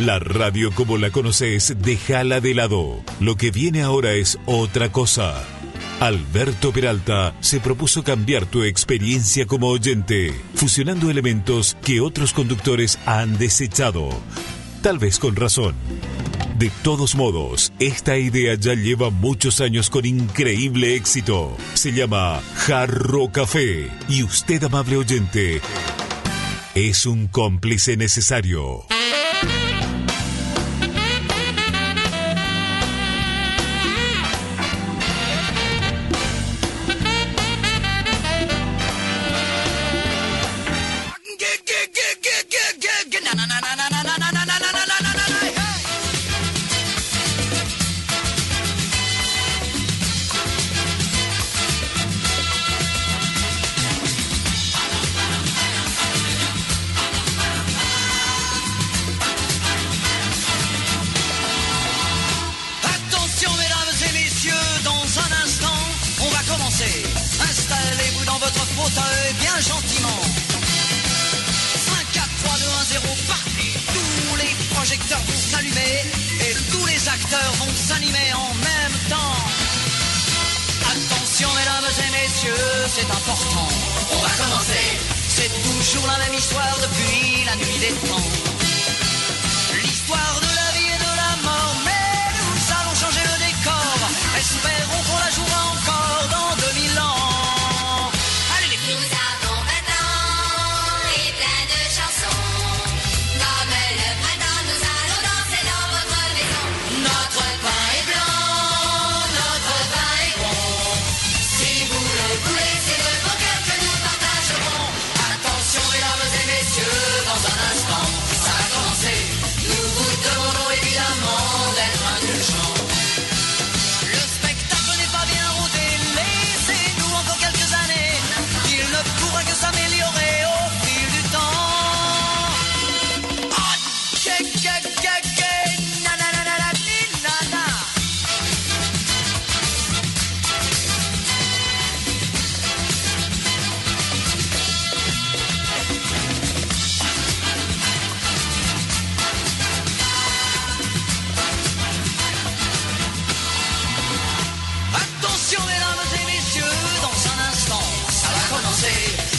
La radio como la conoces, déjala de lado. Lo que viene ahora es otra cosa. Alberto Peralta se propuso cambiar tu experiencia como oyente, fusionando elementos que otros conductores han desechado. Tal vez con razón. De todos modos, esta idea ya lleva muchos años con increíble éxito. Se llama Jarro Café. Y usted, amable oyente, es un cómplice necesario. Installez-vous dans votre fauteuil bien gentiment. 5, 4, 3, 2, 1, 0, partez. Tous les projecteurs vont s'allumer et tous les acteurs vont s'animer en même temps. Attention mesdames et messieurs, c'est important. On va commencer. C'est toujours la même histoire depuis la nuit des temps. L'histoire de la vie et de la mort, mais nous allons changer le décor. Espérons qu'on la jouera encore dans 2000 ans.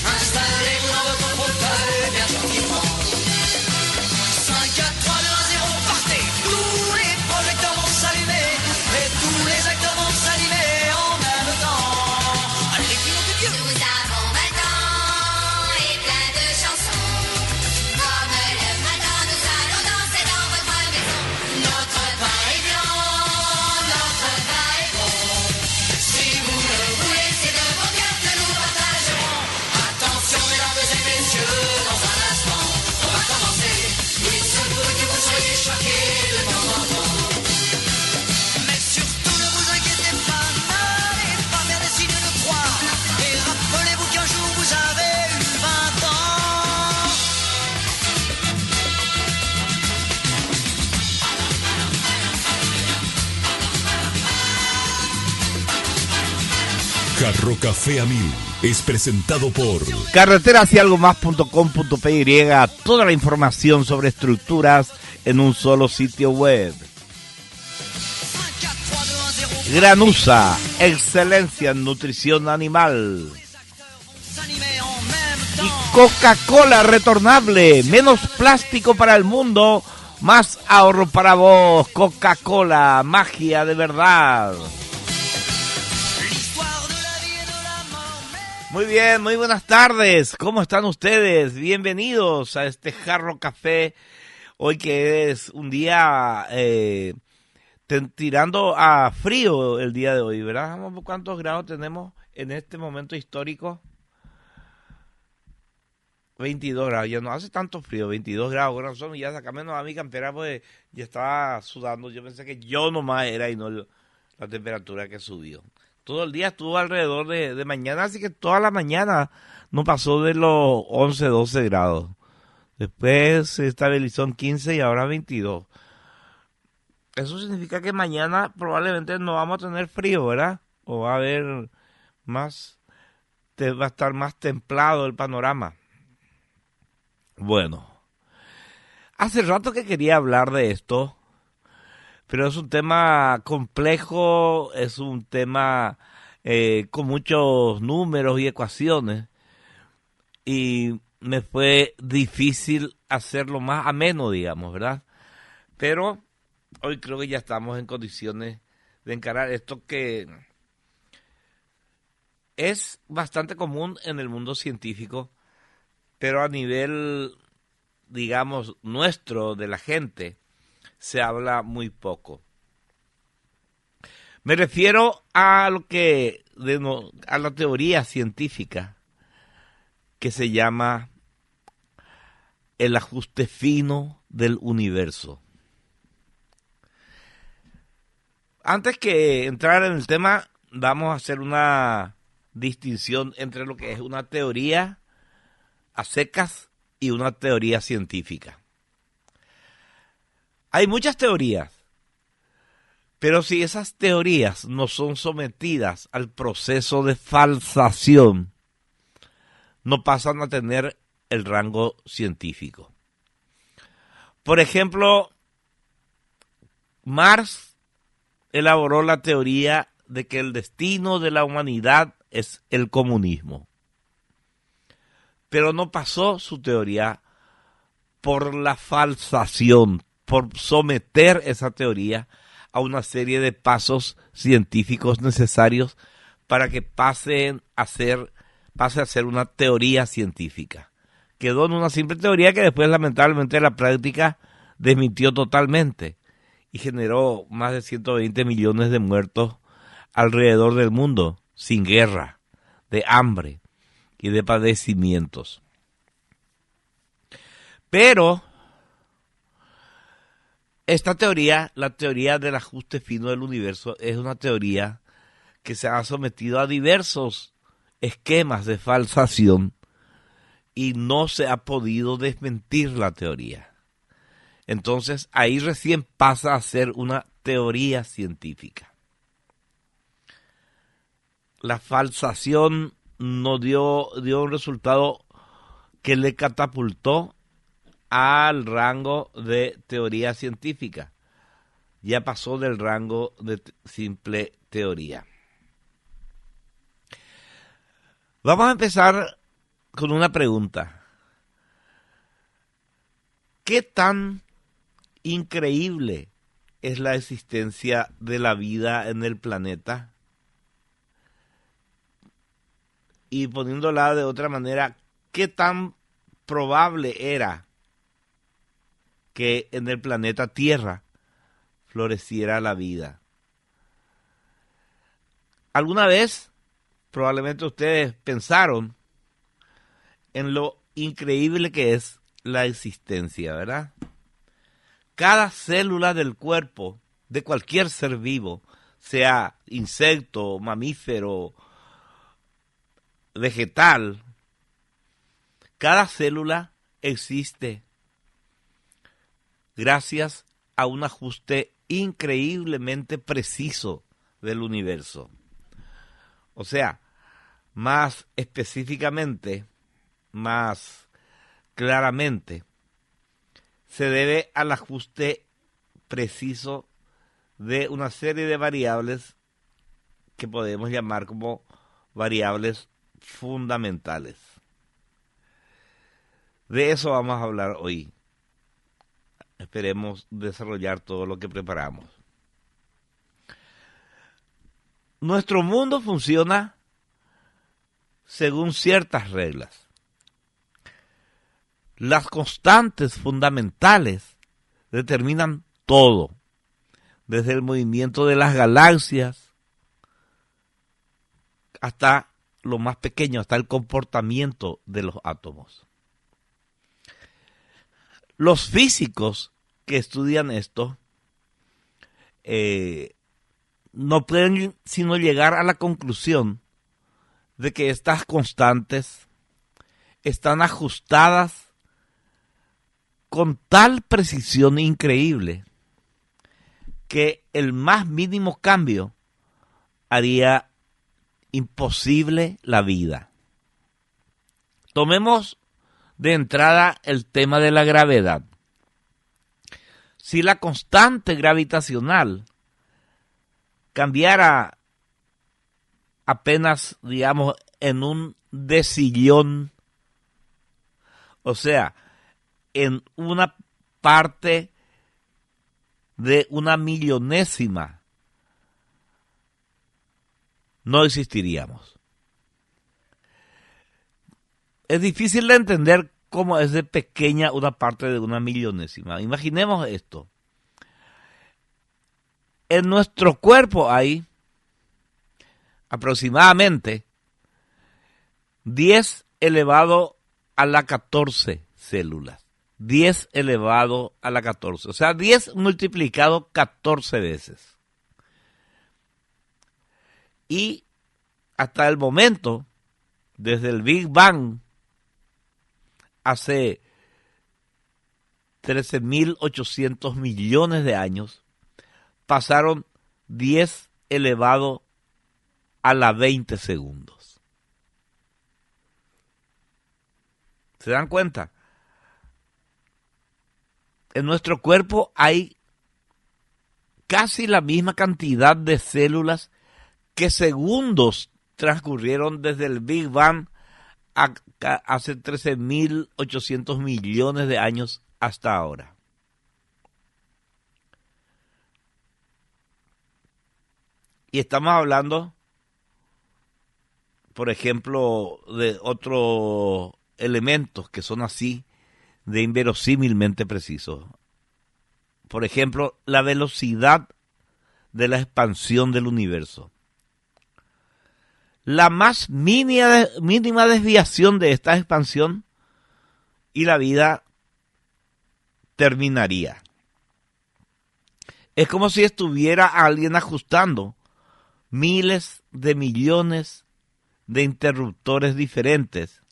Installez-vous dans votre fauteuil bien gentiment. 5, 4, 3, 2, 1, 0, partez. Tous les projecteurs vont s'allumer et tous les acteurs vont s'animer en même temps. Allez les clients de Dieu. Nous avons 20 ans et plein de chansons. Comme le printemps, nous allons danser dans votre maison. Notre pain est blanc, notre pain est bon. Si vous le voulez, c'est de vos cœurs que nous partagerons. Attention mesdames et messieurs, dans un instant, on va commencer. Il se peut que vous soyez choqués de temps en temps. Mais surtout ne vous inquiétez pas, n'allez pas faire des signes de croix. Et rappelez-vous qu'un jour vous avez eu 20 ans. Jarro Café a 1000 es presentado por carreterasYalgomás.com.py. Toda la información sobre estructuras en un solo sitio web. 5, 4, 3, 2, 1, 0. Granusa, excelencia en nutrición animal. S'animer en même Y temps. Coca-Cola retornable, menos plástico para el mundo, más ahorro para vos. Coca-Cola, magia de verdad. L'histoire de la vie et de la mort. Muy bien, muy buenas tardes. ¿Cómo están ustedes? Bienvenidos a este Jarro Café. Hoy que es un día tirando a frío el día de hoy, ¿verdad? Vamos a ver cuántos grados tenemos en este momento histórico. 22 grados, ya no hace tanto frío, 22 grados. Bueno, son ya sacámonos a mi campera, pues ya estaba sudando. Yo pensé que yo nomás era y no la temperatura que subió. Todo el día estuvo alrededor de mañana, así que toda la mañana no pasó de los 11, 12 grados. Después se estabilizó en 15 y ahora 22. Eso significa que mañana probablemente no vamos a tener frío, ¿verdad? O va a haber más, va a estar más templado el panorama. Bueno, Hace rato que quería hablar de esto, pero es un tema complejo, es un tema con muchos números y ecuaciones, y me fue difícil hacerlo más ameno, digamos, ¿verdad? Pero hoy creo que ya estamos en condiciones de encarar esto que es bastante común en el mundo científico, pero a nivel, digamos, nuestro, de la gente, se habla muy poco. Me refiero a lo que a la teoría científica que se llama el ajuste fino del universo. Antes que entrar en el tema, vamos a hacer una distinción entre lo que es una teoría a secas y una teoría científica. Hay muchas teorías, pero si esas teorías no son sometidas al proceso de falsación, no pasan a tener el rango científico. Por ejemplo, Marx elaboró la teoría de que el destino de la humanidad es el comunismo, pero no pasó su teoría por la falsación, por someter esa teoría a una serie de pasos científicos necesarios para que pase a ser una teoría científica. Quedó en una simple teoría que después lamentablemente la práctica desmintió totalmente y generó más de 120 millones de muertos alrededor del mundo, sin guerra, de hambre y de padecimientos. Pero esta teoría, la teoría del ajuste fino del universo, es una teoría que se ha sometido a diversos esquemas de falsación y no se ha podido desmentir la teoría. Entonces, ahí recién pasa a ser una teoría científica. La falsación no dio un resultado que le catapultó al rango de teoría científica. Ya pasó del rango de simple teoría. Vamos a empezar con una pregunta. ¿Qué tan increíble es la existencia de la vida en el planeta? Y poniéndola de otra manera, ¿qué tan probable era que en el planeta Tierra floreciera la vida? ¿Alguna vez probablemente ustedes pensaron en lo increíble que es la existencia, ¿verdad? Cada célula del cuerpo de cualquier ser vivo, sea insecto, mamífero, vegetal, cada célula existe gracias a un ajuste increíblemente preciso del universo. O sea, más específicamente, más claramente, se debe al ajuste preciso de una serie de variables que podemos llamar como variables fundamentales. De eso vamos a hablar hoy. Esperemos desarrollar todo lo que preparamos. Nuestro mundo funciona según ciertas reglas. Las constantes fundamentales determinan todo, desde el movimiento de las galaxias hasta lo más pequeño, hasta el comportamiento de los átomos. Los físicos que estudian esto no pueden sino llegar a la conclusión de que estas constantes están ajustadas con tal precisión increíble que el más mínimo cambio haría imposible la vida. Tomemos de entrada el tema de la gravedad. si la constante gravitacional cambiara apenas, digamos, en un decillón, o sea, en una parte de una millonésima, no existiríamos. Es difícil de entender cómo es de pequeña una parte de una millonésima. Imaginemos esto. En nuestro cuerpo hay aproximadamente 10 elevado a la 14 células. 10 elevado a la 14. O sea, 10 multiplicado 14 veces. Y hasta el momento, desde el Big Bang, hace 13.800 millones de años, pasaron 10 elevado a la 20 segundos. ¿Se dan cuenta? En nuestro cuerpo hay casi la misma cantidad de células que segundos transcurrieron desde el Big Bang hace 13.800 millones de años hasta ahora. Y estamos hablando, por ejemplo, de otros elementos que son así de inverosímilmente precisos. Por ejemplo, la velocidad de la expansión del universo. La más mínima desviación de esta expansión y la vida terminaría. Es como si estuviera alguien ajustando miles de millones de interruptores diferentes,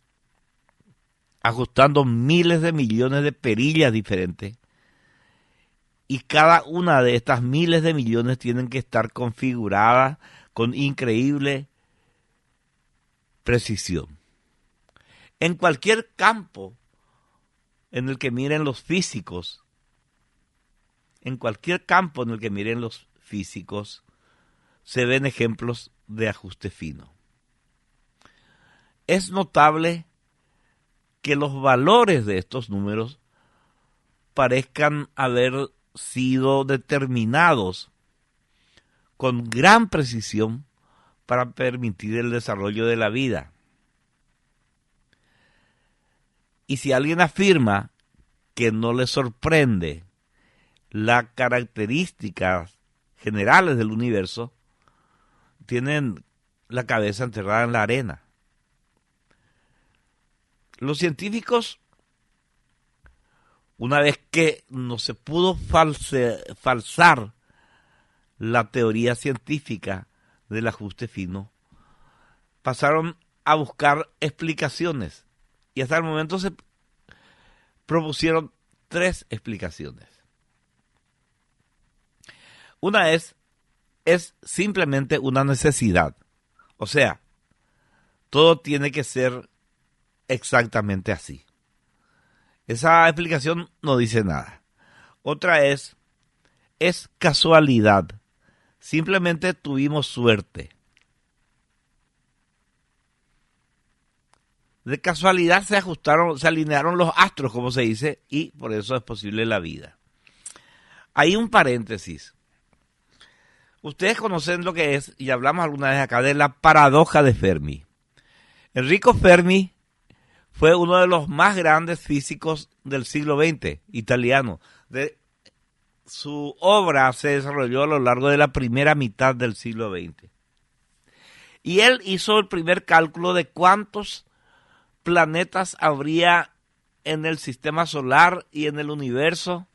ajustando miles de millones de perillas diferentes, y cada una de estas miles de millones tienen que estar configuradas con increíble precisión. En cualquier campo en el que miren los físicos, se ven ejemplos de ajuste fino. Es notable que los valores de estos números parezcan haber sido determinados con gran precisión para permitir el desarrollo de la vida. Y si alguien afirma que no le sorprende las características generales del universo, tienen la cabeza enterrada en la arena. Los científicos, una vez que no se pudo falsar la teoría científica del ajuste fino, pasaron a buscar explicaciones y hasta el momento se propusieron 3 explicaciones. Una es simplemente una necesidad, o sea, todo tiene que ser exactamente así. Esa explicación no dice nada. Otra es casualidad. Simplemente tuvimos suerte. De casualidad se alinearon los astros, como se dice, y por eso es posible la vida. Hay un paréntesis. Ustedes conocen lo que es, y hablamos alguna vez acá, de la paradoja de Fermi. Enrico Fermi fue uno de los más grandes físicos del siglo XX, italiano. Su obra se desarrolló a lo largo de la primera mitad del siglo XX. Y él hizo el primer cálculo de cuántos planetas habría en el sistema solar y en el universo.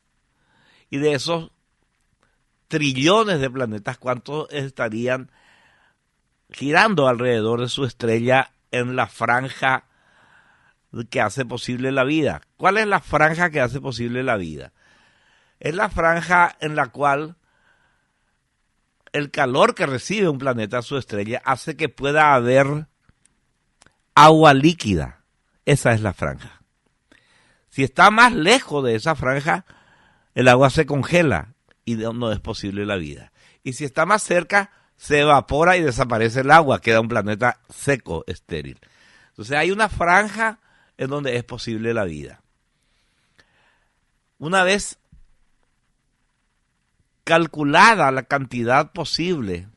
Y de esos trillones de planetas, cuántos estarían girando alrededor de su estrella en la franja que hace posible la vida. ¿Cuál es la franja que hace posible la vida? Es la franja en la cual el calor que recibe un planeta, su estrella, hace que pueda haber agua líquida. Esa es la franja. Si está más lejos de esa franja, el agua se congela y no es posible la vida. Y si está más cerca, se evapora y desaparece el agua, queda un planeta seco, estéril. Entonces hay una franja en donde es posible la vida. Una vez calculada la cantidad posible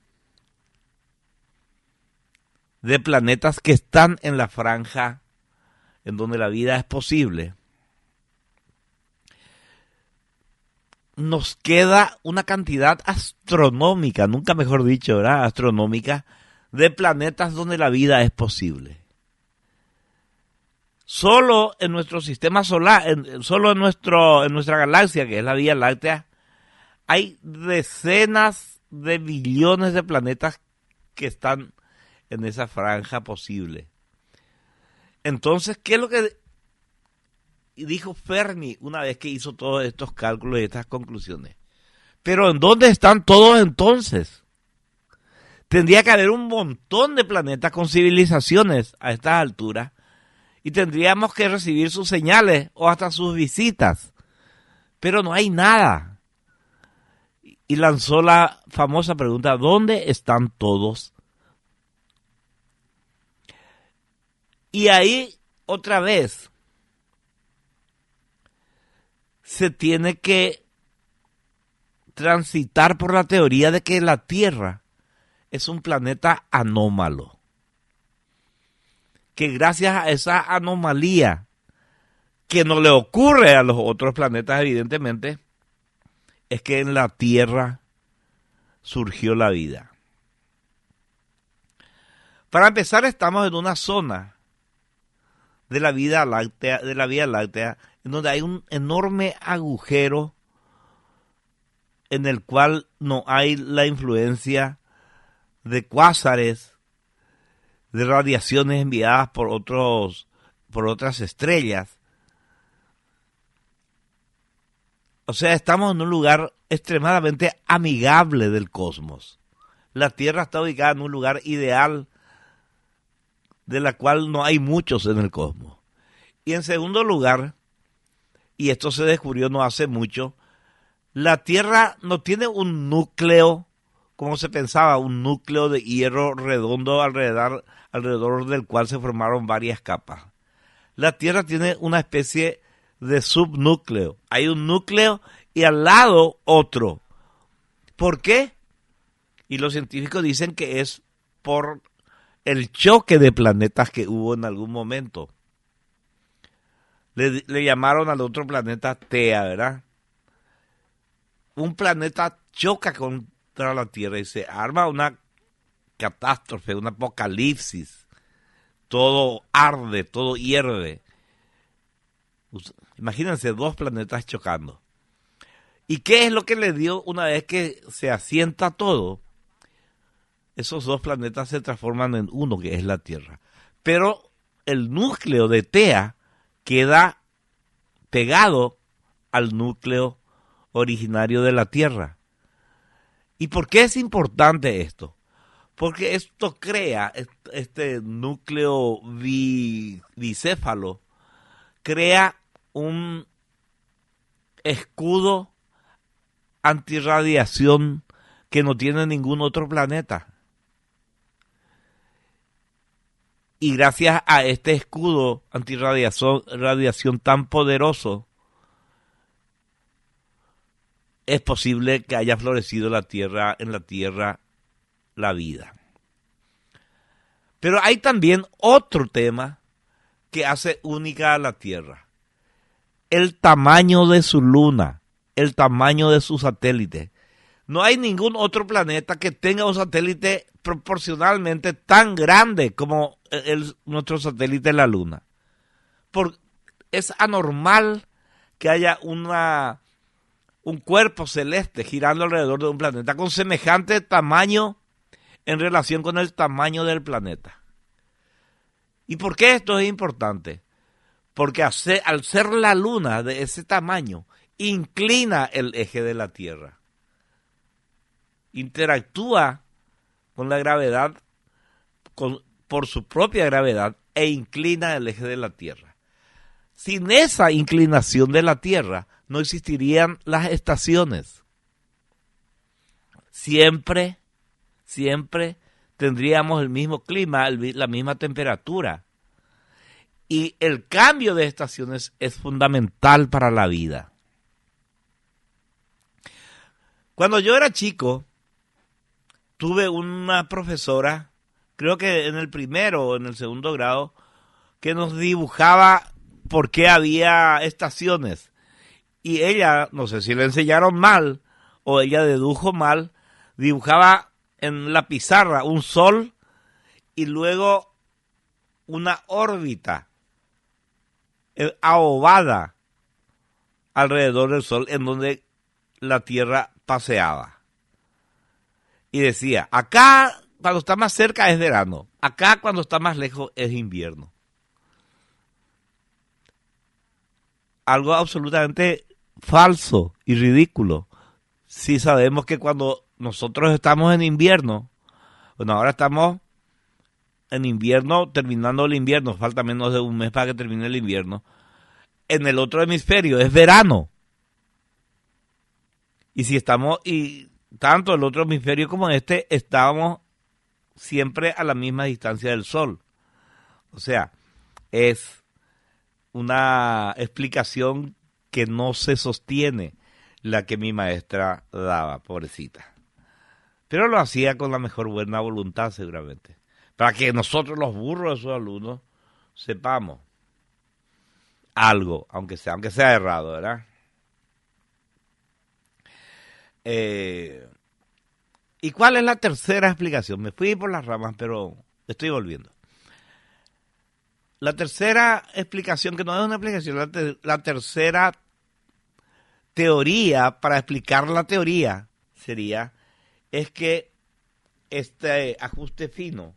de planetas que están en la franja en donde la vida es posible, nos queda una cantidad astronómica, nunca mejor dicho, ¿verdad? Astronómica, de planetas donde la vida es posible. Solo en nuestro sistema solar, solo en nuestra galaxia, que es la Vía Láctea, hay decenas de billones de planetas que están en esa franja posible. Entonces, ¿qué es lo que dijo Fermi una vez que hizo todos estos cálculos y estas conclusiones? Pero ¿en dónde están todos entonces? Tendría que haber un montón de planetas con civilizaciones a estas alturas y tendríamos que recibir sus señales o hasta sus visitas. Pero no hay nada. Y lanzó la famosa pregunta, ¿dónde están todos? Y ahí, otra vez, se tiene que transitar por la teoría de que la Tierra es un planeta anómalo. Que gracias a esa anomalía, que no le ocurre a los otros planetas evidentemente, es que en la Tierra surgió la vida. Para empezar, estamos en una zona de la Vía Láctea, en donde hay un enorme agujero en el cual no hay la influencia de cuásares, de radiaciones enviadas por otras estrellas. O sea, estamos en un lugar extremadamente amigable del cosmos. La Tierra está ubicada en un lugar ideal de la cual no hay muchos en el cosmos. Y en segundo lugar, y esto se descubrió no hace mucho, la Tierra no tiene un núcleo, como se pensaba, un núcleo de hierro redondo alrededor del cual se formaron varias capas. La Tierra tiene una especie de subnúcleo. Hay un núcleo y al lado otro. ¿Por qué? Y los científicos dicen que es por el choque de planetas que hubo en algún momento. Le llamaron al otro planeta Tea, ¿verdad? Un planeta choca contra la Tierra y se arma una catástrofe, un apocalipsis. Todo arde, todo hierve. Imagínense dos planetas chocando. ¿Y qué es lo que le dio una vez que se asienta todo? Esos dos planetas se transforman en uno, que es la Tierra. Pero el núcleo de Tea queda pegado al núcleo originario de la Tierra. ¿Y por qué es importante esto? Porque esto crea, este núcleo bicéfalo, crea un escudo antirradiación que no tiene ningún otro planeta. Y gracias a este escudo antirradiación tan poderoso, es posible que haya florecido en la Tierra la vida. Pero hay también otro tema que hace única a la Tierra. El tamaño de su luna, el tamaño de su satélite. No hay ningún otro planeta que tenga un satélite proporcionalmente tan grande como nuestro satélite la Luna. Es anormal que haya un cuerpo celeste girando alrededor de un planeta con semejante tamaño en relación con el tamaño del planeta. ¿Y por qué esto es importante? Porque al ser la Luna de ese tamaño, inclina el eje de la Tierra. Interactúa con la gravedad, por su propia gravedad, e inclina el eje de la Tierra. sin esa inclinación de la Tierra no existirían las estaciones. Siempre tendríamos el mismo clima, la misma temperatura. Y el cambio de estaciones es fundamental para la vida. Cuando yo era chico, tuve una profesora, creo que en el primero o en el segundo grado, que nos dibujaba por qué había estaciones. Y ella, no sé si le enseñaron mal o ella dedujo mal, dibujaba en la pizarra un sol y luego una órbita ahogada alrededor del sol en donde la Tierra paseaba. Y decía, acá cuando está más cerca es verano, acá cuando está más lejos es invierno. Algo absolutamente falso y ridículo. Si sabemos que cuando nosotros estamos en invierno, bueno, ahora estamos en invierno, terminando el invierno, falta menos de un mes para que termine el invierno. En el otro hemisferio es verano. Y si estamos, y tanto el otro hemisferio como este, estábamos siempre a la misma distancia del sol. O sea, es una explicación que no se sostiene la que mi maestra daba, pobrecita. Pero lo hacía con la mejor buena voluntad seguramente, para que nosotros los burros de sus alumnos sepamos algo, aunque sea errado, ¿verdad? ¿Y cuál es la tercera explicación? Me fui por las ramas, pero estoy volviendo. La tercera explicación, que no es una explicación, la tercera teoría para explicar la teoría es que este ajuste fino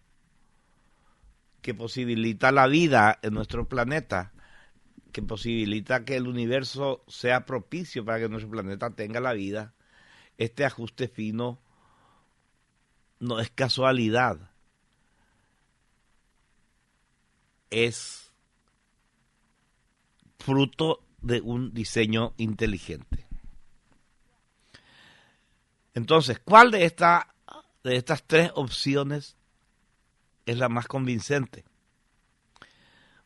que posibilita la vida en nuestro planeta, que posibilita que el universo sea propicio para que nuestro planeta tenga la vida, este ajuste fino no es casualidad, es fruto de un diseño inteligente. Entonces, ¿cuál de estas tres opciones es la más convincente?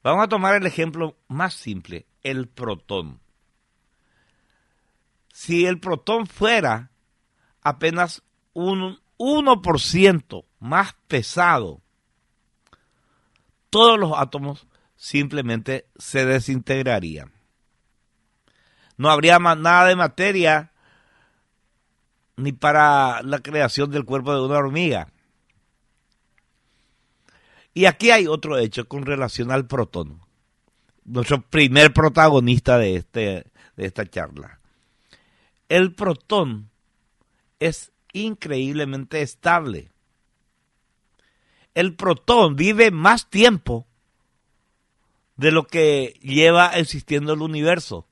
Vamos a tomar el ejemplo más simple, el protón. Si el protón fuera apenas un 1% más pesado, todos los átomos simplemente se desintegrarían. No habría nada de materia ni para la creación del cuerpo de una hormiga. Y aquí hay otro hecho con relación al protón, nuestro primer protagonista de esta charla. El protón es increíblemente estable. El protón vive más tiempo de lo que lleva existiendo el universo.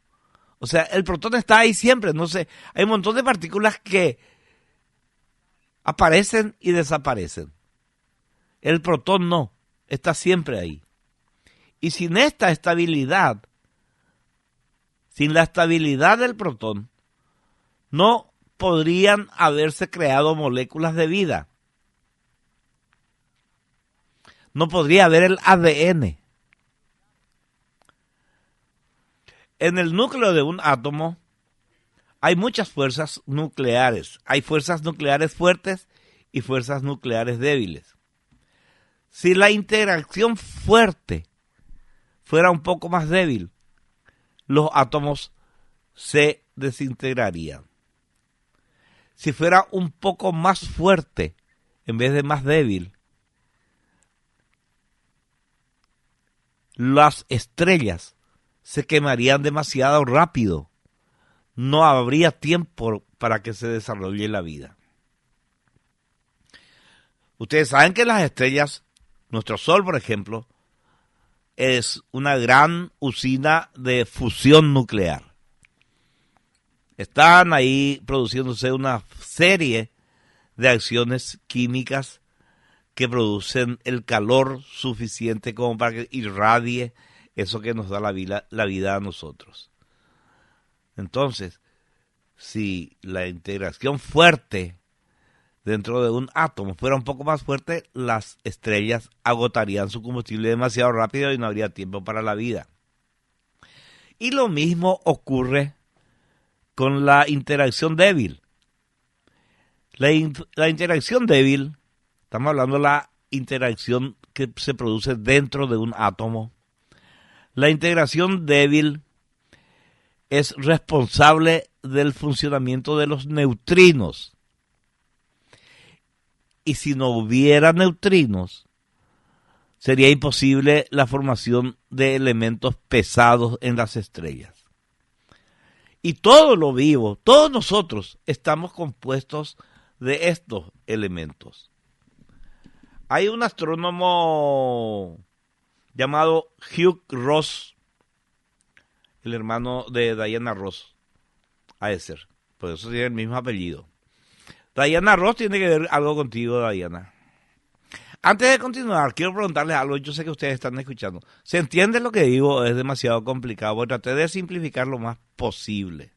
O sea, el protón está ahí siempre. No sé, hay un montón de partículas que aparecen y desaparecen. El protón no, está siempre ahí. Y sin esta estabilidad, sin la estabilidad del protón, no podrían haberse creado moléculas de vida. No podría haber el ADN. En el núcleo de un átomo hay muchas fuerzas nucleares. Hay fuerzas nucleares fuertes y fuerzas nucleares débiles. Si la interacción fuerte fuera un poco más débil, los átomos se desintegrarían. Si fuera un poco más fuerte en vez de más débil, las estrellas se quemarían demasiado rápido. No habría tiempo para que se desarrolle la vida. Ustedes saben que las estrellas, nuestro Sol, por ejemplo, es una gran usina de fusión nuclear. Están ahí produciéndose una serie de acciones químicas que producen el calor suficiente como para que irradie eso que nos da la vida a nosotros. Entonces, si la integración fuerte dentro de un átomo fuera un poco más fuerte, las estrellas agotarían su combustible demasiado rápido y no habría tiempo para la vida. Y lo mismo ocurre con la interacción débil. La interacción débil, estamos hablando de la interacción que se produce dentro de un átomo. La integración débil es responsable del funcionamiento de los neutrinos. Y si no hubiera neutrinos, sería imposible la formación de elementos pesados en las estrellas. Y todo lo vivo, todos nosotros estamos compuestos de estos elementos. Hay un astrónomo llamado Hugh Ross, el hermano de Diana Ross, ha de ser, por eso tiene el mismo apellido. Diana Ross tiene que ver algo contigo, Diana. Antes de continuar, quiero preguntarles algo. Yo sé que ustedes están escuchando. ¿Se entiende lo que digo? Es demasiado complicado. Voy a tratar de simplificar lo más posible.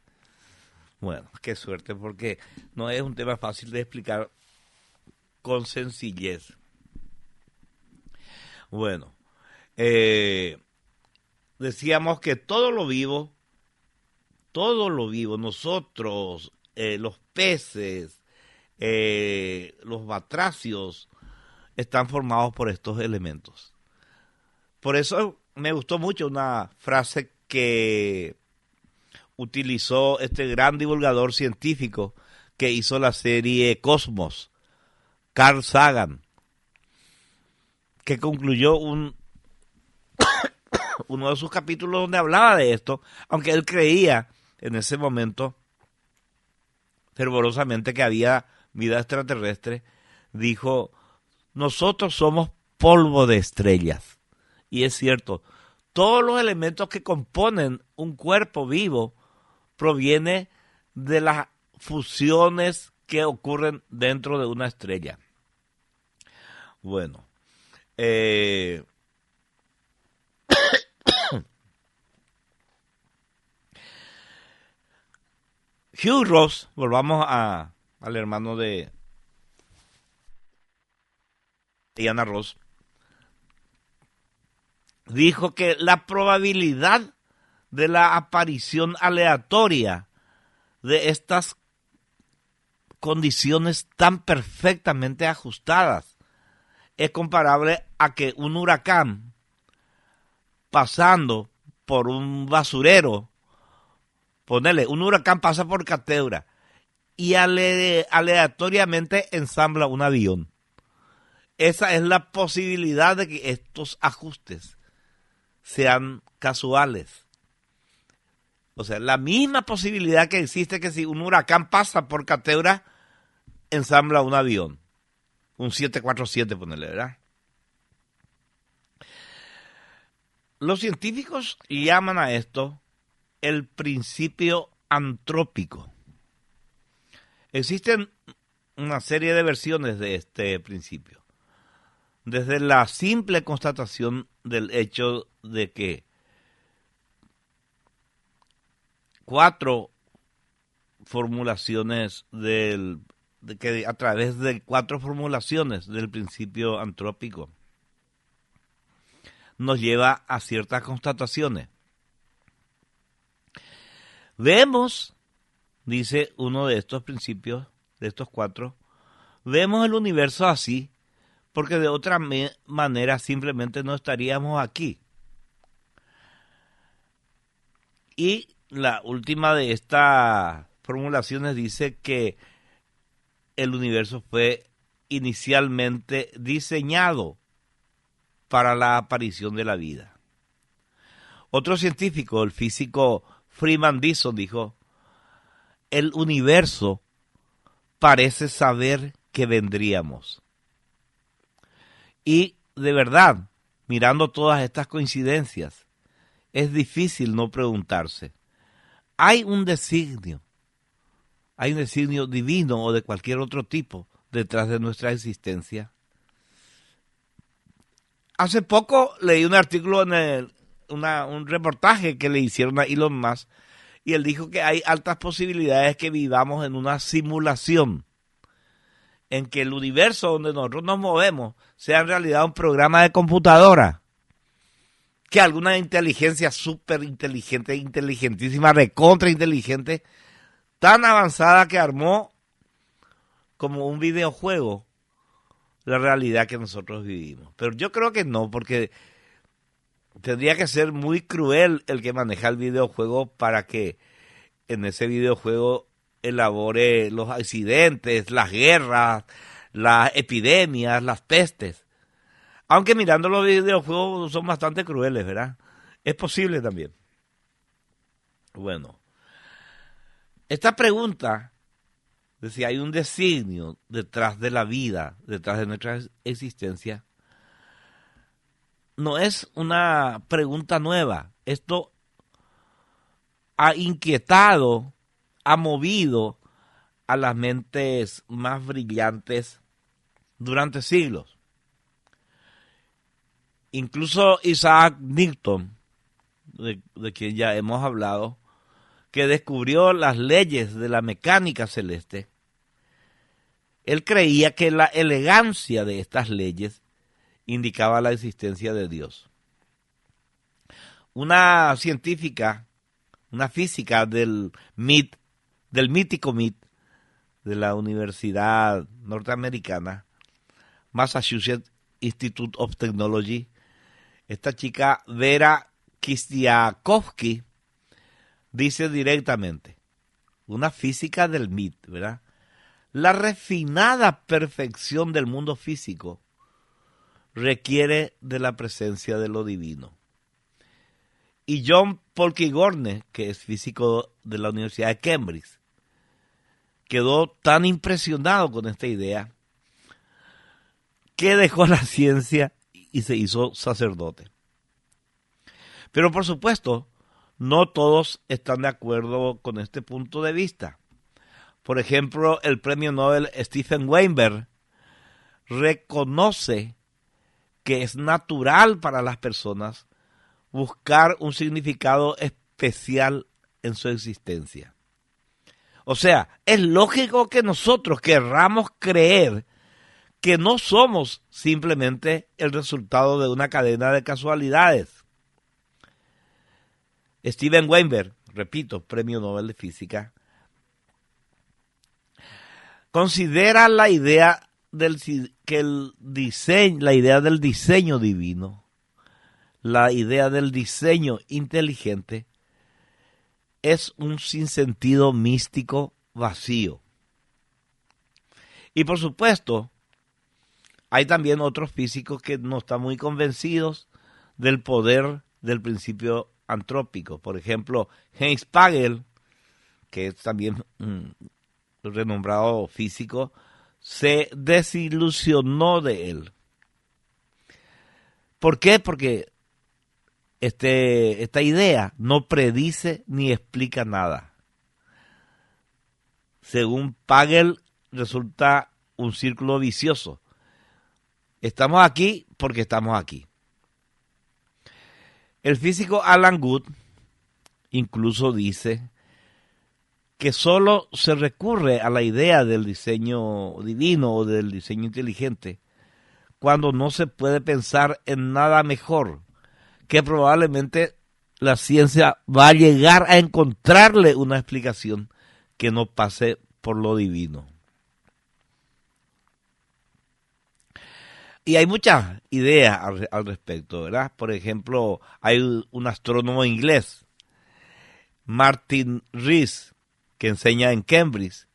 Bueno, qué suerte, porque no es un tema fácil de explicar con sencillez. Bueno, decíamos que todo lo vivo, nosotros, los peces, los batracios, están formados por estos elementos. Por eso me gustó mucho una frase que utilizó este gran divulgador científico que hizo la serie Cosmos, Carl Sagan, que concluyó uno de sus capítulos donde hablaba de esto, aunque él creía en ese momento fervorosamente que había vida extraterrestre, dijo: nosotros somos polvo de estrellas. Y es cierto, todos los elementos que componen un cuerpo vivo provienen de las fusiones que ocurren dentro de una estrella. Bueno, Hugh Ross, volvamos al hermano de Diana Ross, dijo que la probabilidad de la aparición aleatoria de estas condiciones tan perfectamente ajustadas es comparable a que un huracán pasando por un basurero, ponele, un huracán pasa por Cateura y aleatoriamente ensambla un avión. Esa es la posibilidad de que estos ajustes sean casuales. O sea, la misma posibilidad que existe que si un huracán pasa por Cateura, ensambla un avión. Un 747, ponele, ¿verdad? Los científicos llaman a esto el principio antrópico. Existen una serie de versiones de este principio. Desde la simple constatación del hecho de que 4 formulaciones a través de 4 formulaciones del principio antrópico nos lleva a ciertas constataciones. Vemos, dice uno de estos principios, de estos 4, vemos el universo así porque de otra manera simplemente no estaríamos aquí. Y la última de estas formulaciones dice que el universo fue inicialmente diseñado para la aparición de la vida. Otro científico, el físico Freeman Dyson, dijo: el universo parece saber que vendríamos. Y de verdad, mirando todas estas coincidencias, es difícil no preguntarse: ¿hay un designio divino o de cualquier otro tipo detrás de nuestra existencia? Hace poco leí un artículo en un reportaje que le hicieron a Elon Musk y él dijo que hay altas posibilidades que vivamos en una simulación, en que el universo donde nosotros nos movemos sea en realidad un programa de computadora, que alguna inteligencia súper inteligente, inteligentísima, recontra inteligente, tan avanzada que armó como un videojuego la realidad que nosotros vivimos. Pero yo creo que no, porque tendría que ser muy cruel el que maneja el videojuego para que en ese videojuego elabore los accidentes, las guerras, las epidemias, las pestes. Aunque mirando los videojuegos son bastante crueles, ¿verdad? Es posible también. Bueno, esta pregunta de si hay un designio detrás de la vida, detrás de nuestra existencia, no es una pregunta nueva. Esto ha inquietado, ha movido a las mentes más brillantes durante siglos. Incluso Isaac Newton, de quien ya hemos hablado, que descubrió las leyes de la mecánica celeste, él creía que la elegancia de estas leyes indicaba la existencia de Dios. Una científica, una física del mítico MIT, de la Universidad Norteamericana, Massachusetts Institute of Technology, esta chica Vera Kistiakowski, dice directamente, una física del MIT, ¿verdad? La refinada perfección del mundo físico requiere de la presencia de lo divino. Y John Polkinghorne, que es físico de la Universidad de Cambridge, quedó tan impresionado con esta idea que dejó la ciencia y se hizo sacerdote. Pero por supuesto, no todos están de acuerdo con este punto de vista. Por ejemplo, el premio Nobel Stephen Weinberg reconoce que es natural para las personas buscar un significado especial en su existencia. O sea, es lógico que nosotros querramos creer que no somos simplemente el resultado de una cadena de casualidades. Steven Weinberg, repito, premio Nobel de Física, considera la idea del diseño divino, la idea del diseño inteligente, es un sinsentido místico vacío. Y por supuesto, hay también otros físicos que no están muy convencidos del poder del principio antrópico. Por ejemplo, Heinz Pagel, que es también un renombrado físico, se desilusionó de él. ¿Por qué? Porque esta idea no predice ni explica nada. Según Pagel, resulta un círculo vicioso. Estamos aquí porque estamos aquí. El físico Alan Guth incluso dice que solo se recurre a la idea del diseño divino o del diseño inteligente cuando no se puede pensar en nada mejor, que probablemente la ciencia va a llegar a encontrarle una explicación que no pase por lo divino. Y hay muchas ideas al respecto, ¿verdad? Por ejemplo, hay un astrónomo inglés, Martin Rees, que enseña en Cambridge,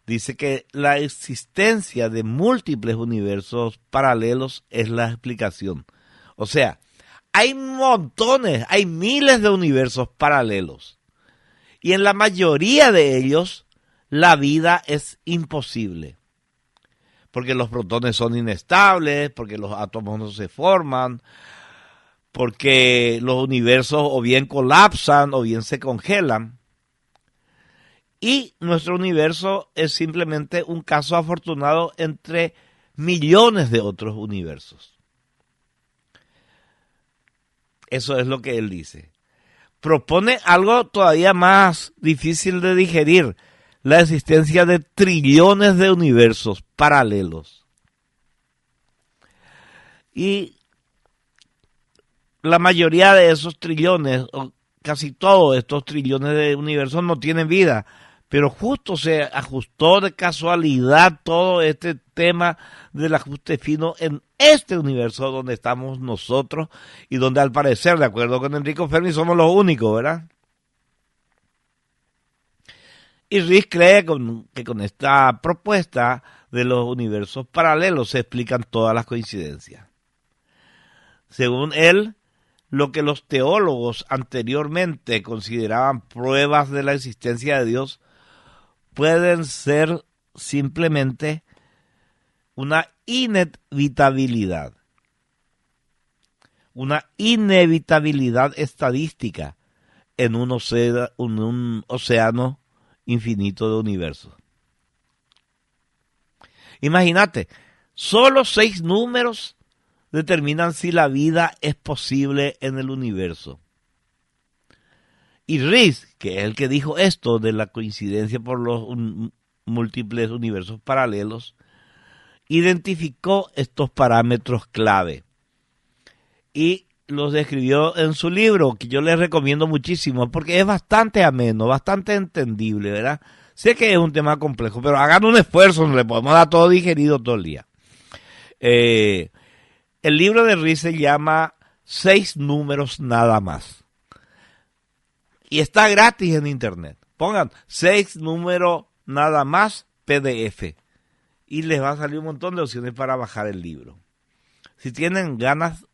dice que la existencia de múltiples universos paralelos es la explicación. O sea, hay montones, hay miles de universos paralelos. Y en la mayoría de ellos, la vida es imposible. Porque los protones son inestables, porque los átomos no se forman, porque los universos o bien colapsan o bien se congelan. Y nuestro universo es simplemente un caso afortunado entre millones de otros universos. Eso es lo que él dice. Propone algo todavía más difícil de digerir, la existencia de trillones de universos paralelos. Y la mayoría de esos trillones, o casi todos estos trillones de universos no tienen vida, pero justo se ajustó de casualidad todo este tema del ajuste fino en este universo donde estamos nosotros y donde al parecer, de acuerdo con Enrico Fermi, somos los únicos, ¿verdad? Y Riss cree que con esta propuesta de los universos paralelos se explican todas las coincidencias. Según él, lo que los teólogos anteriormente consideraban pruebas de la existencia de Dios pueden ser simplemente una inevitabilidad estadística en un océano infinito de universos. Imagínate, solo 6 números determinan si la vida es posible en el universo. Y Riss, que es el que dijo esto de la coincidencia por los múltiples universos paralelos, identificó estos parámetros clave y los describió en su libro, que yo les recomiendo muchísimo porque es bastante ameno, bastante entendible, ¿verdad? Sé que es un tema complejo, pero hagan un esfuerzo, no le podemos dar todo digerido todo el día. El libro de Riss se llama 6 números nada más. Y está gratis en internet. Pongan 6 números nada más PDF. Y les va a salir un montón de opciones para bajar el libro. Si tienen ganas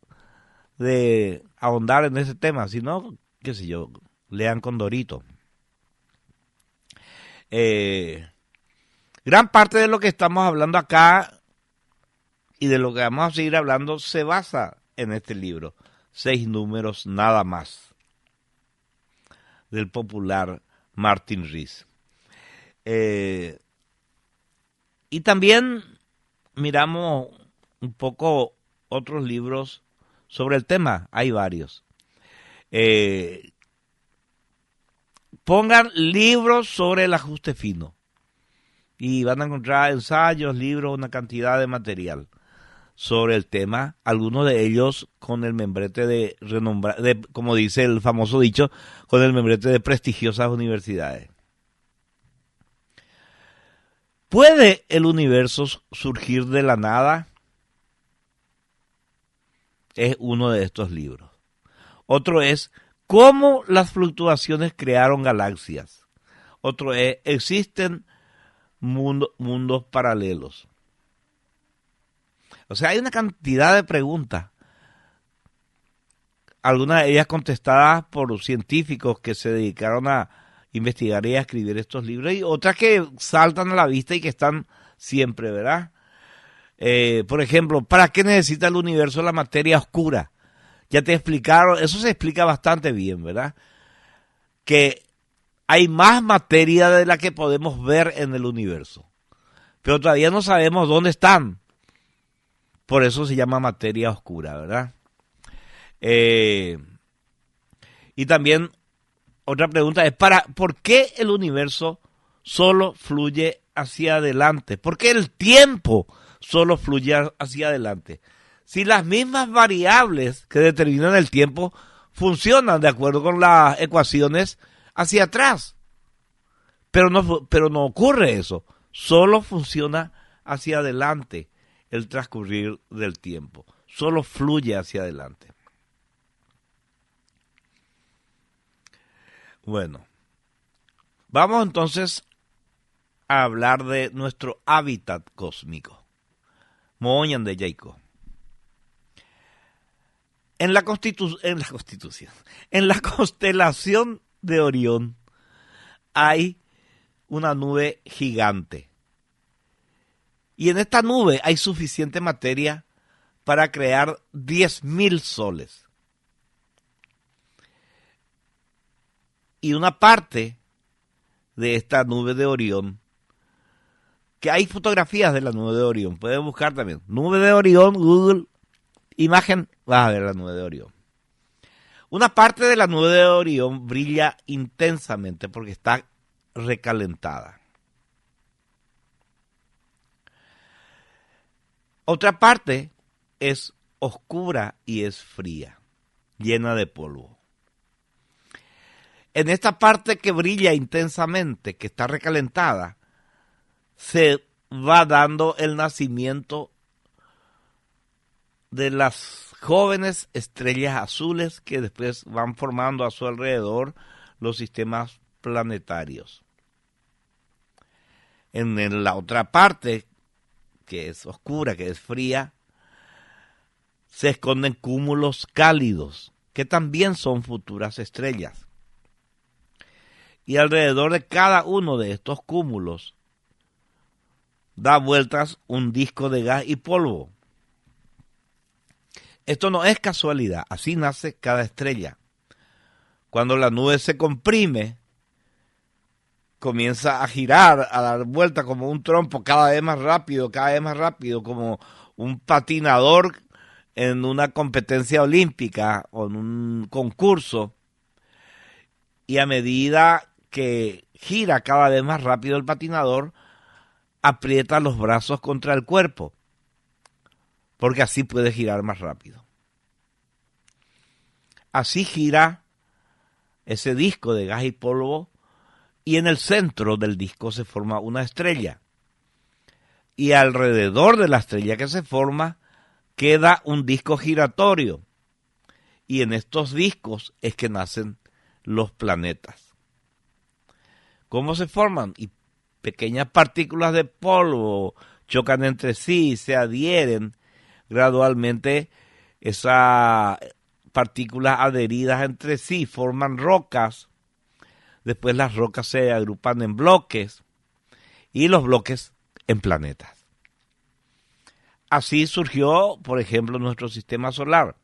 de ahondar en ese tema, si no, qué sé yo, lean Condorito. Gran parte de lo que estamos hablando acá y de lo que vamos a seguir hablando se basa en este libro. 6 números nada más, del popular Martin Riss. Y también miramos un poco otros libros sobre el tema, hay varios. Pongan libros sobre el ajuste fino y van a encontrar ensayos, libros, una cantidad de material sobre el tema, algunos de ellos con el membrete de como dice el famoso dicho, con el membrete de prestigiosas universidades. ¿Puede el universo surgir de la nada? Es uno de estos libros. Otro es ¿cómo las fluctuaciones crearon galaxias? Otro es ¿existen mundos paralelos? O sea, hay una cantidad de preguntas, algunas de ellas contestadas por científicos que se dedicaron a investigar y a escribir estos libros, y otras que saltan a la vista y que están siempre, ¿verdad? Por ejemplo, ¿para qué necesita el universo la materia oscura? Ya te explicaron, eso se explica bastante bien, ¿verdad? Que hay más materia de la que podemos ver en el universo, pero todavía no sabemos dónde están. Por eso se llama materia oscura, ¿verdad? Y también otra pregunta es, ¿por qué el universo solo fluye hacia adelante? ¿Por qué el tiempo solo fluye hacia adelante? Si las mismas variables que determinan el tiempo funcionan de acuerdo con las ecuaciones hacia atrás. Pero no ocurre eso. Solo funciona hacia adelante el transcurrir del tiempo. Solo fluye hacia adelante. Bueno, vamos entonces a hablar de nuestro hábitat cósmico. Moñan de Jacob. En la constelación de Orión hay una nube gigante. Y en esta nube hay suficiente materia para crear 10.000 soles. Y una parte de esta nube de Orión, que hay fotografías de la nube de Orión, pueden buscar también, nube de Orión, Google, imagen, vas a ver la nube de Orión. Una parte de la nube de Orión brilla intensamente porque está recalentada. Otra parte es oscura y es fría, llena de polvo. En esta parte que brilla intensamente, que está recalentada, se va dando el nacimiento de las jóvenes estrellas azules que después van formando a su alrededor los sistemas planetarios. En la otra parte, que es oscura, que es fría, se esconden cúmulos cálidos, que también son futuras estrellas. Y alrededor de cada uno de estos cúmulos da vueltas un disco de gas y polvo. Esto no es casualidad, así nace cada estrella. Cuando la nube se comprime, comienza a girar, a dar vueltas como un trompo, cada vez más rápido, como un patinador en una competencia olímpica o en un concurso. Y a medida que gira cada vez más rápido el patinador, aprieta los brazos contra el cuerpo, porque así puede girar más rápido. Así gira ese disco de gas y polvo, y en el centro del disco se forma una estrella. Y alrededor de la estrella que se forma queda un disco giratorio. Y en estos discos es que nacen los planetas. ¿Cómo se forman? Y pequeñas partículas de polvo chocan entre sí, se adhieren gradualmente. Esas partículas adheridas entre sí forman rocas. Después las rocas se agrupan en bloques y los bloques en planetas. Así surgió, por ejemplo, nuestro sistema solar.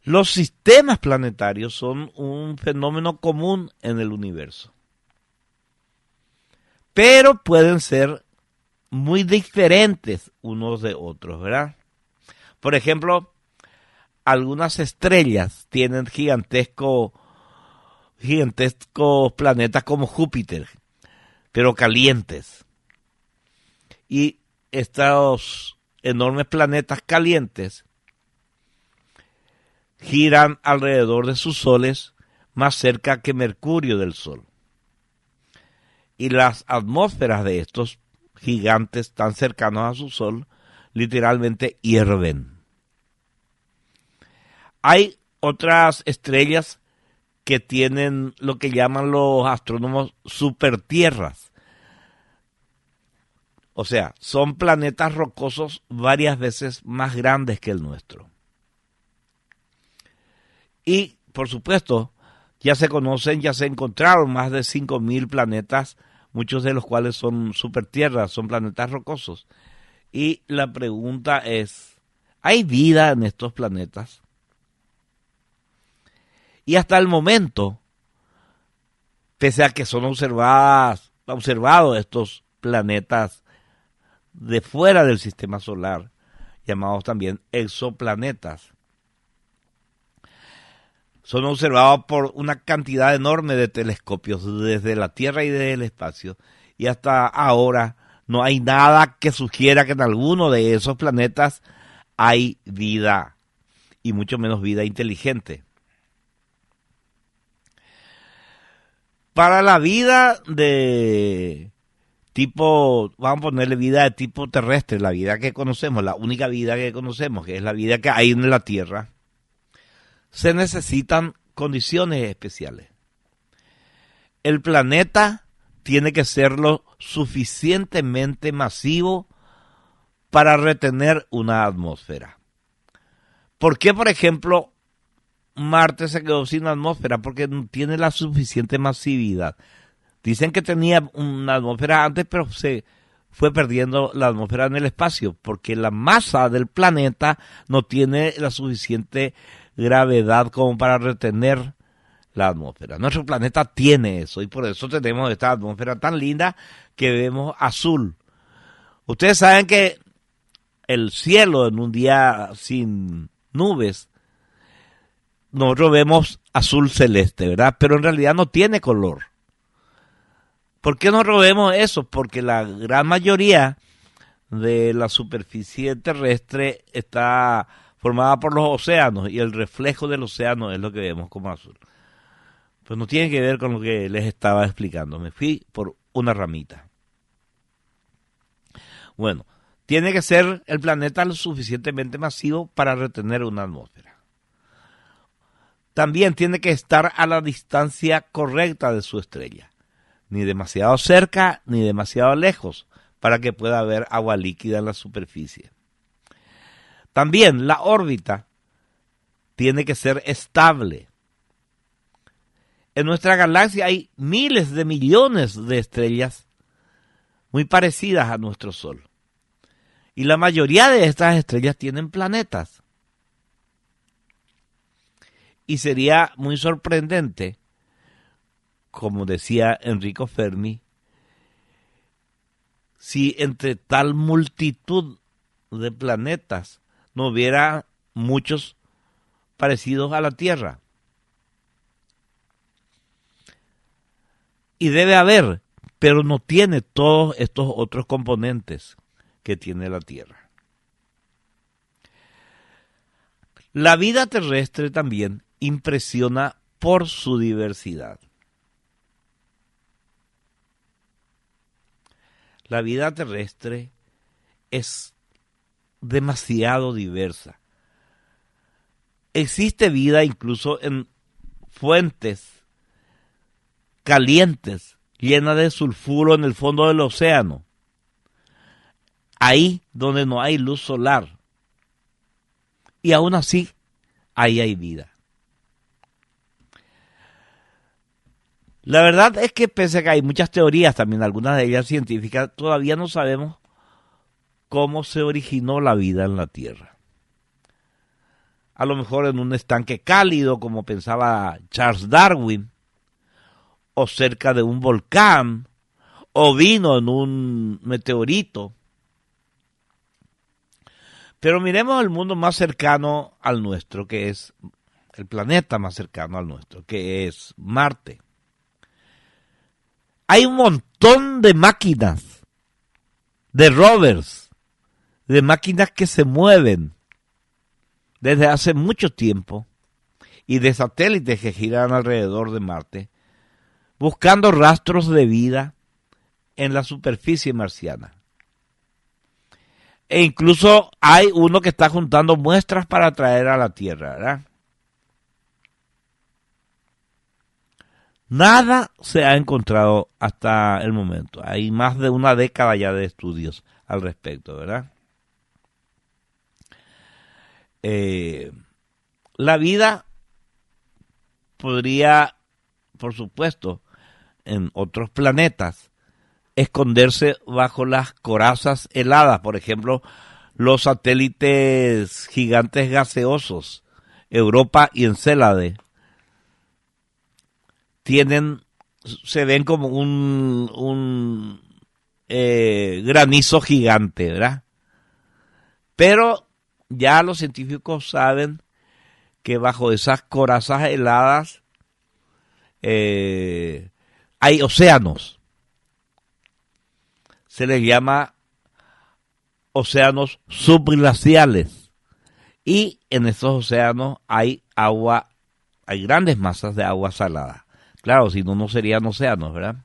Los sistemas planetarios son un fenómeno común en el universo, pero pueden ser muy diferentes unos de otros, ¿verdad? Por ejemplo, algunas estrellas tienen gigantescos planetas como Júpiter, pero calientes. Y estos enormes planetas calientes giran alrededor de sus soles más cerca que Mercurio del Sol. Y las atmósferas de estos gigantes tan cercanos a su Sol literalmente hierven. Hay otras estrellas que tienen lo que llaman los astrónomos supertierras. O sea, son planetas rocosos varias veces más grandes que el nuestro. Y, por supuesto, ya se encontraron más de 5.000 planetas, muchos de los cuales son supertierras, son planetas rocosos. Y la pregunta es, ¿hay vida en estos planetas? Y hasta el momento, pese a que son observados estos planetas de fuera del sistema solar, llamados también exoplanetas, son observados por una cantidad enorme de telescopios desde la Tierra y desde el espacio, y hasta ahora no hay nada que sugiera que en alguno de esos planetas hay vida, y mucho menos vida inteligente. Para la vida de tipo, vamos a ponerle vida de tipo terrestre, la vida que conocemos, la única vida que conocemos, que es la vida que hay en la Tierra, se necesitan condiciones especiales. El planeta tiene que ser lo suficientemente masivo para retener una atmósfera. ¿Por qué, por ejemplo, Marte se quedó sin atmósfera? Porque no tiene la suficiente masividad. Dicen que tenía una atmósfera antes, pero se fue perdiendo la atmósfera en el espacio, porque la masa del planeta no tiene la suficiente gravedad como para retener la atmósfera. Nuestro planeta tiene eso, y por eso tenemos esta atmósfera tan linda que vemos azul. Ustedes saben que el cielo en un día sin nubes nosotros vemos azul celeste, ¿verdad? Pero en realidad no tiene color. ¿Por qué nosotros vemos eso? Porque la gran mayoría de la superficie terrestre está formada por los océanos y el reflejo del océano es lo que vemos como azul. Pues no tiene que ver con lo que les estaba explicando. Me fui por una ramita. Bueno, tiene que ser el planeta lo suficientemente masivo para retener una atmósfera. También tiene que estar a la distancia correcta de su estrella. Ni demasiado cerca ni demasiado lejos para que pueda haber agua líquida en la superficie. También la órbita tiene que ser estable. En nuestra galaxia hay miles de millones de estrellas muy parecidas a nuestro Sol. Y la mayoría de estas estrellas tienen planetas. Y sería muy sorprendente, como decía Enrico Fermi, si entre tal multitud de planetas no hubiera muchos parecidos a la Tierra. Y debe haber, pero no tiene todos estos otros componentes que tiene la Tierra. La vida terrestre también impresiona por su diversidad. La vida terrestre es demasiado diversa. Existe vida incluso en fuentes calientes, llenas de sulfuro en el fondo del océano. Ahí donde no hay luz solar. Y aún así, ahí hay vida. La verdad es que pese a que hay muchas teorías, también algunas de ellas científicas, todavía no sabemos cómo se originó la vida en la Tierra. A lo mejor en un estanque cálido, como pensaba Charles Darwin, o cerca de un volcán, o vino en un meteorito. Pero miremos el mundo más cercano al nuestro, que es el planeta más cercano al nuestro, que es Marte. Hay un montón de máquinas, de rovers, de máquinas que se mueven desde hace mucho tiempo y de satélites que giran alrededor de Marte, buscando rastros de vida en la superficie marciana. E incluso hay uno que está juntando muestras para traer a la Tierra, ¿verdad? Nada se ha encontrado hasta el momento. Hay más de una década ya de estudios al respecto, ¿verdad? La vida podría, por supuesto, en otros planetas, esconderse bajo las corazas heladas. Por ejemplo, los satélites gigantes gaseosos, Europa y Encélade, se ven como un granizo gigante, ¿verdad? Pero ya los científicos saben que bajo esas corazas heladas hay océanos. Se les llama océanos subglaciales. Y en esos océanos hay agua, hay grandes masas de agua salada. Claro, si no, no serían océanos, ¿verdad?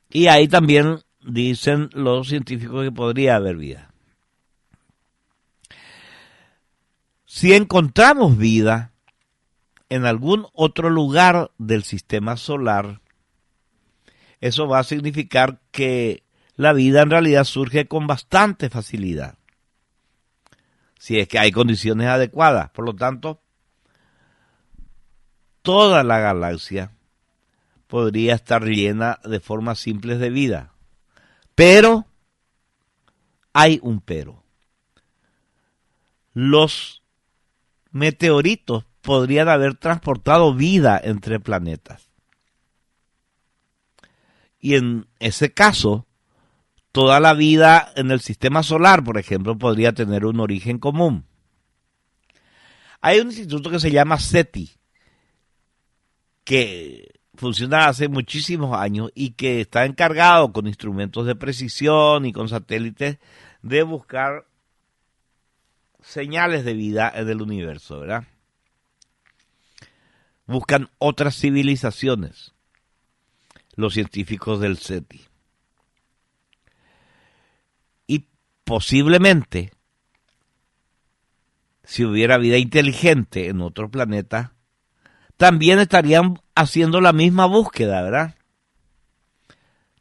Y ahí también dicen los científicos que podría haber vida. Si encontramos vida en algún otro lugar del sistema solar, eso va a significar que la vida en realidad surge con bastante facilidad, si es que hay condiciones adecuadas. Por lo tanto, toda la galaxia podría estar llena de formas simples de vida. Pero hay un pero. Los meteoritos podrían haber transportado vida entre planetas. Y en ese caso, toda la vida en el sistema solar, por ejemplo, podría tener un origen común. Hay un instituto que se llama SETI, que funciona hace muchísimos años y que está encargado con instrumentos de precisión y con satélites de buscar señales de vida en el universo, ¿verdad? Buscan otras civilizaciones, los científicos del SETI. Y posiblemente, si hubiera vida inteligente en otro planeta, también estarían haciendo la misma búsqueda, ¿verdad?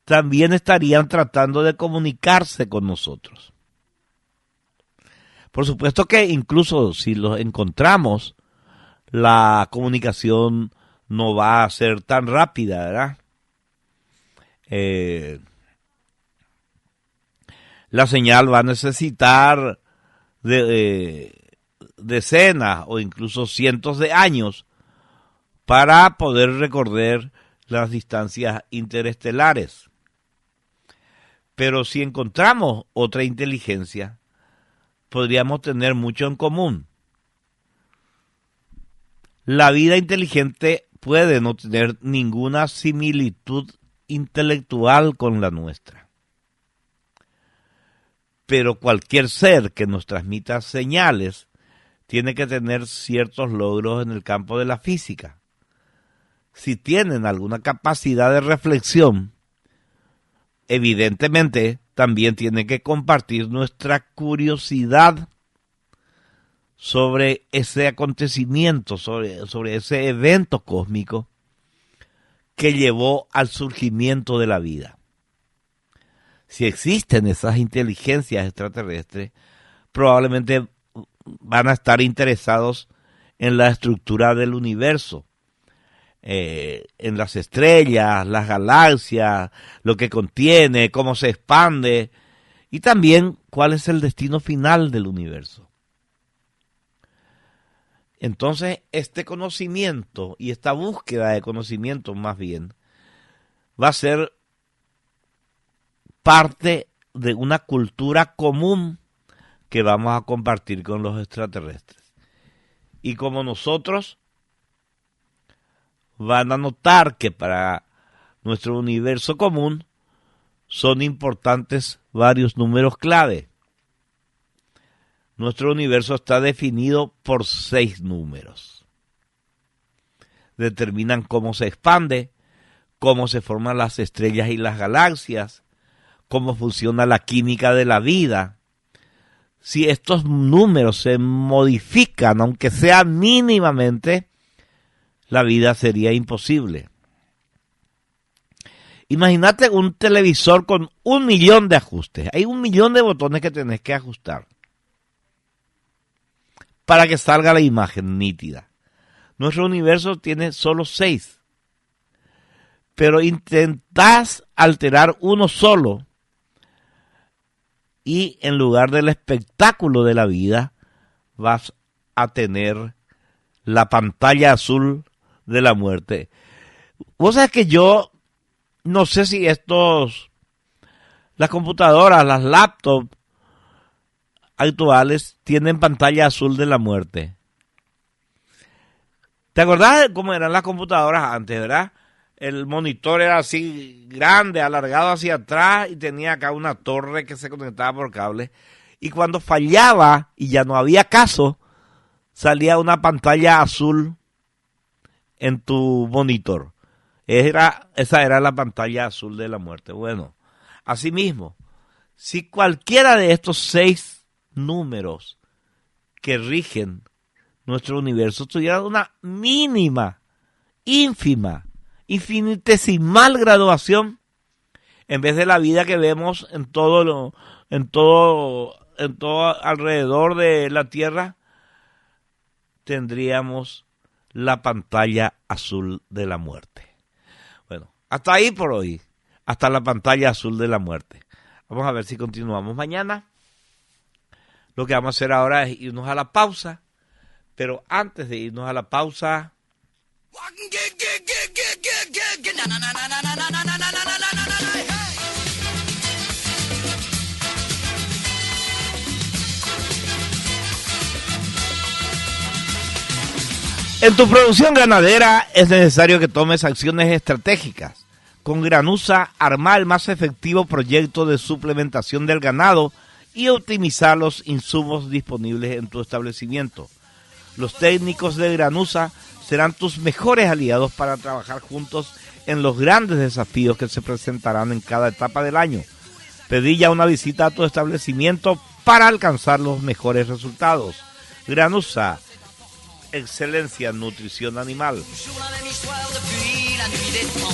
También estarían tratando de comunicarse con nosotros. Por supuesto que incluso si los encontramos, la comunicación no va a ser tan rápida, ¿verdad? La señal va a necesitar decenas o incluso cientos de años para poder recorrer las distancias interestelares. Pero si encontramos otra inteligencia, podríamos tener mucho en común. La vida inteligente puede no tener ninguna similitud intelectual con la nuestra. Pero cualquier ser que nos transmita señales tiene que tener ciertos logros en el campo de la física. Si tienen alguna capacidad de reflexión, evidentemente también tienen que compartir nuestra curiosidad sobre ese acontecimiento, sobre ese evento cósmico que llevó al surgimiento de la vida. Si existen esas inteligencias extraterrestres, probablemente van a estar interesados en la estructura del universo, en las estrellas, las galaxias, lo que contiene, cómo se expande, y también cuál es el destino final del universo. Entonces, este conocimiento y esta búsqueda de conocimiento más bien va a ser parte de una cultura común que vamos a compartir con los extraterrestres. Y como nosotros, van a notar que para nuestro universo común son importantes varios números clave. Nuestro universo está definido por 6 números. Determinan cómo se expande, cómo se forman las estrellas y las galaxias, cómo funciona la química de la vida. Si estos números se modifican, aunque sea mínimamente, la vida sería imposible. Imagínate un televisor con 1 millón de ajustes. Hay 1 millón de botones que tenés que ajustar para que salga la imagen nítida. Nuestro universo tiene solo 6. Pero intentás alterar uno solo y en lugar del espectáculo de la vida vas a tener la pantalla azul de la muerte. Vos sabés que yo no sé si las computadoras, las laptops actuales tienen pantalla azul de la muerte. ¿Te acordás de cómo eran las computadoras antes, verdad? El monitor era así grande, alargado hacia atrás y tenía acá una torre que se conectaba por cable. Y cuando fallaba y ya no había caso, salía una pantalla azul en tu monitor. Esa era la pantalla azul de la muerte. Bueno, asimismo, si cualquiera de estos 6 números que rigen nuestro universo tuviera una mínima, ínfima, infinitesimal graduación, en vez de la vida que vemos en todo alrededor de la Tierra, tendríamos la pantalla azul de la muerte. Bueno, hasta ahí por hoy, hasta la pantalla azul de la muerte. Vamos a ver si continuamos mañana. Lo que vamos a hacer ahora es irnos a la pausa, pero antes de irnos a la pausa, En tu producción ganadera es necesario que tomes acciones estratégicas. Con Granusa, arma el más efectivo proyecto de suplementación del ganado y optimizar los insumos disponibles en tu establecimiento. Los técnicos de Granusa serán tus mejores aliados para trabajar juntos en los grandes desafíos que se presentarán en cada etapa del año. Pedí ya una visita a tu establecimiento para alcanzar los mejores resultados. Granusa, excelencia en nutrición animal.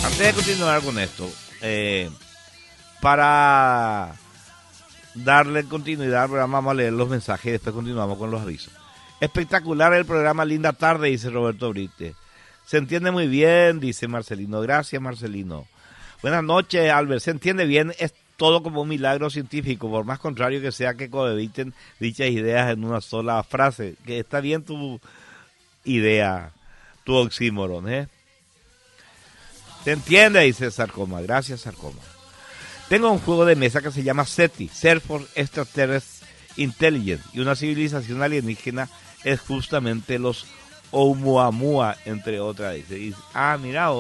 Antes de continuar con esto, para darle continuidad al programa, vamos a leer los mensajes y después continuamos con los avisos. Espectacular el programa, linda tarde, dice Roberto Brite. Se entiende muy bien, dice Marcelino. Gracias, Marcelino. Buenas noches, Albert. Se entiende bien, es todo como un milagro científico, por más contrario que sea que cohabiten dichas ideas en una sola frase. Que está bien tu idea, tu oxímoron, ¿eh? ¿Se entiende? Dice Sarcoma. Gracias, Sarcoma. Tengo un juego de mesa que se llama SETI, Search for Extraterrestrial Intelligence, y una civilización alienígena es justamente los Oumuamua, entre otras. Dice. Y, mira,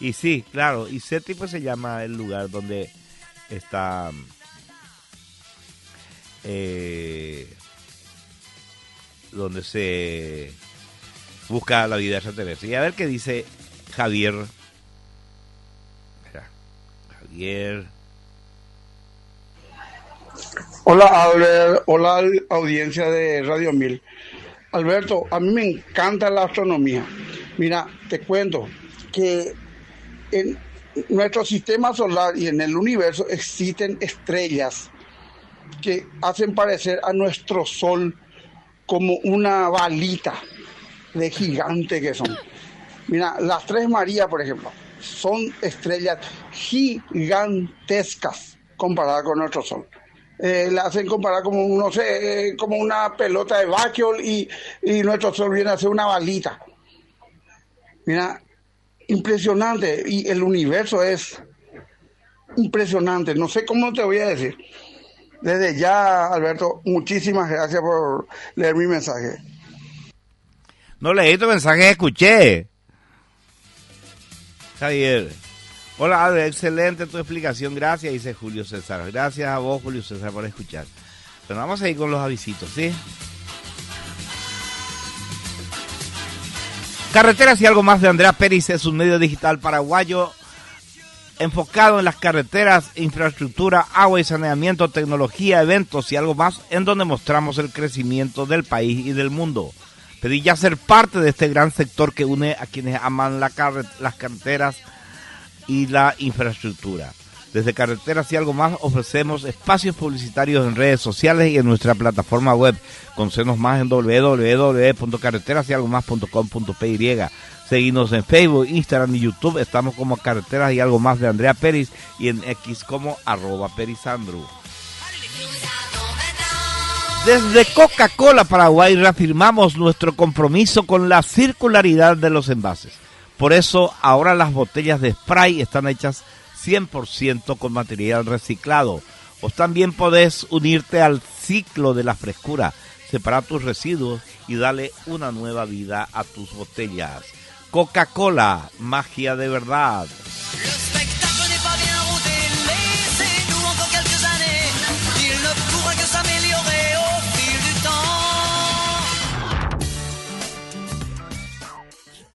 y sí, claro, y SETI pues se llama el lugar donde está donde se busca la vida extraterrestre. Y a ver qué dice Javier. Mira, Javier. Hola Albert, hola audiencia de Radio 1000. Alberto, a mí me encanta la astronomía. Mira, te cuento que en nuestro sistema solar y en el universo existen estrellas que hacen parecer a nuestro sol como una balita de gigante que son. Mira, las Tres Marías, por ejemplo, son estrellas gigantescas comparadas con nuestro sol. La hacen comparar como, no sé, como una pelota de básquetbol y nuestro sol viene a ser una balita. Mira, impresionante, y el universo es impresionante, no sé cómo te voy a decir. Desde ya, Alberto, muchísimas gracias por leer mi mensaje. No leí tu mensaje, escuché. Javier. Hola, Albert, excelente tu explicación, gracias, dice Julio César. Gracias a vos, Julio César, por escuchar. Pero vamos a ir con los avisitos, ¿sí? Carreteras y algo más de Andrea Pérez es un medio digital paraguayo enfocado en las carreteras, infraestructura, agua y saneamiento, tecnología, eventos y algo más, en donde mostramos el crecimiento del país y del mundo. Pedí ya ser parte de este gran sector que une a quienes aman las carreteras y la infraestructura. Desde Carreteras y algo más ofrecemos espacios publicitarios en redes sociales y en nuestra plataforma web. Conocenos más en www.carreterasyalgomás.com.py. Seguinos en Facebook, Instagram y YouTube. Estamos como Carreteras y algo más de Andrea Pérez y en X como @perizandru. Desde Coca-Cola Paraguay reafirmamos nuestro compromiso con la circularidad de los envases. Por eso ahora las botellas de spray están hechas 100% con material reciclado. Vos también podés unirte al ciclo de la frescura, separar tus residuos y darle una nueva vida a tus botellas. Coca-Cola, magia de verdad.